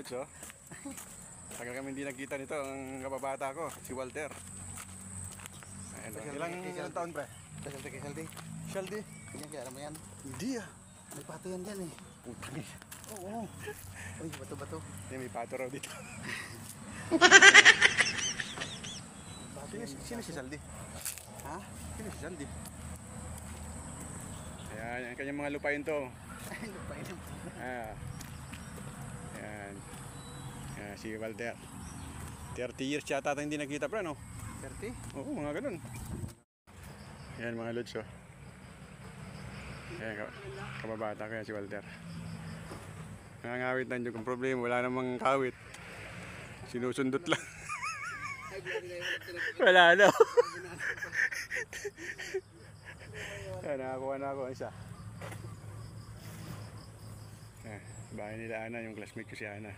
Lods, oh. Tagal kami hindi nagkita nito, ang kababata ko, si Walter. Ayan, ilang taon pre? Specialty kay Shaldi. Shaldi? Yan, kaya alam mo yan. Hindi ah. May pato yan dyan eh. Putang. Oo. Uy, bato-bato. Hindi, may pato raw dito. Sino si Shaldi? Ha? Sino si Shaldi? Ayan, ang kanyang mga lupain to. Ay, lupain lang. Ayan. Ayan, si Walter. 30 years yata hindi nakita pre, no? 30? Oo, mga ganun. Ayan mga lods, oh. Ayan, kababata ko yan si Walter. Nangangawit lang dyan kung problema, wala namang kawit. Sinusundot lang. Wala na. Ayan, nakakuha na ako isa. Ayan, bahay nila Ana, yung classmate ko si Ana.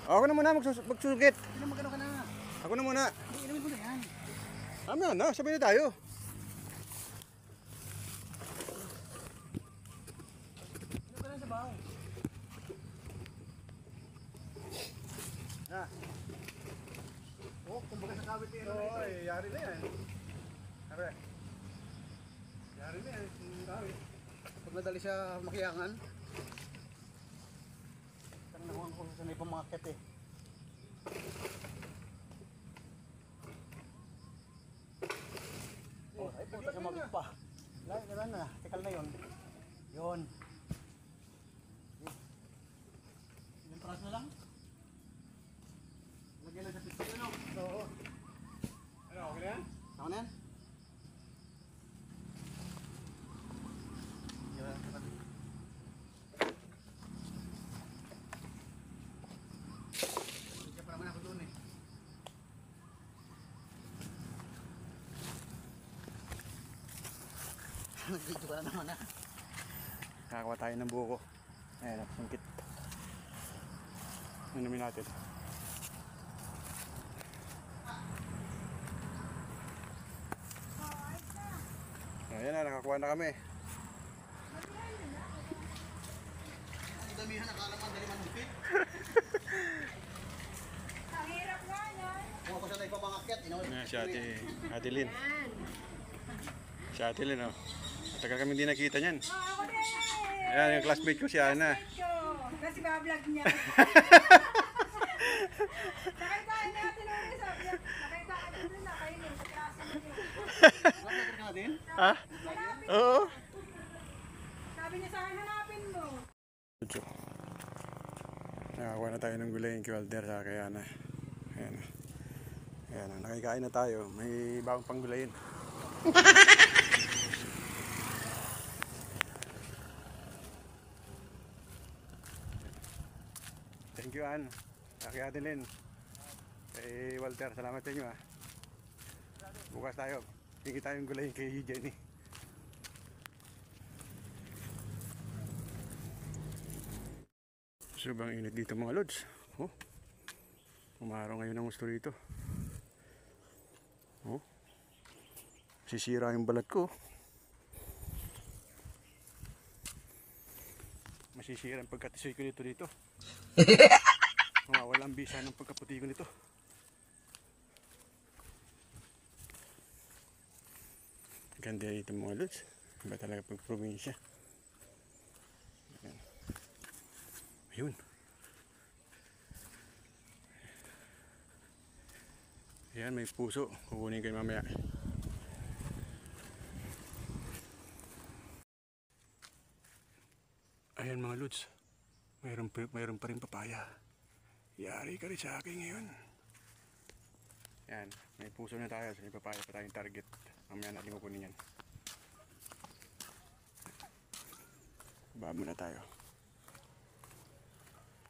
Ako na muna magsusugit. Hindi na magano ka na. Ako na muna. Hindi, inumin mo na yan. Ano na, sabay na tayo. Ano ka na sa bahay? Oh, kumbaga sa kawit yan. Oo, yari na yan. Sabi, yari na yan, kawit. Pag nadali siya makiyangan. Tanong nakuha ko sa may pamakit eh. Oh, ay puta siya mabit pa. Wala na, tikal na yun. Yun. Ilang paras na lang? Lagyan lang sa pizza yun, no? Oo. Ano, okay na yan? Ako na yan? Yan, siya pa naman ako doon eh. Nag-video ka na naman ah. Kakakuha tayo ng buko. Ayan, sungkit. Inumin natin. Ayan na, nakakuha na kami. Ang damihan, nakala mo ang dali manupit. Ang hirap nga yan. Kung ako siya tayo pamangakit, Ayan, si Ate Lynn. Si Ate Lynn, oh. Tagal kami hindi nakita niyan. Ako din eh. Ayan, yung classmate ko si Ana. Kasi bablog niya. Nakita natin ulit sa vlog. Nakita ka din na kayo sa klase niyo. Vlogger ka na din? Ha? Oo. Sabi niya sa akin, hanapin mo. Nakakuha na tayo ng gulay kay Walter sa kay Ana. Ayan. Ayan, nakikain na tayo. May bagong panggulayin. Thank you, Ann. Kay Ate Lynn. Kay Walter, salamat sa inyo ha. Bukas tayo. Hingi tayong gulay kay Jenny. Sobrang init dito mga lods. Oh. Umaraw ngayon ang gusto dito. Oh. Sisira yung balat ko. Masisira ang pagkatisoy ko dito. Mawawala ang bisa ng pagkaputi ko nito. Ganda dito mga lods. Iba talaga pag probinsya. Ayun. Ayan, may puso. Kukunin kayo mamaya. Ayan mga lods. Mayroon pa rin papaya. Yari ka rin sa akin ngayon. Ayan, may puso na tayo. May papaya pa tayong target. Mamaya natin kukunin yan. Baba muna tayo.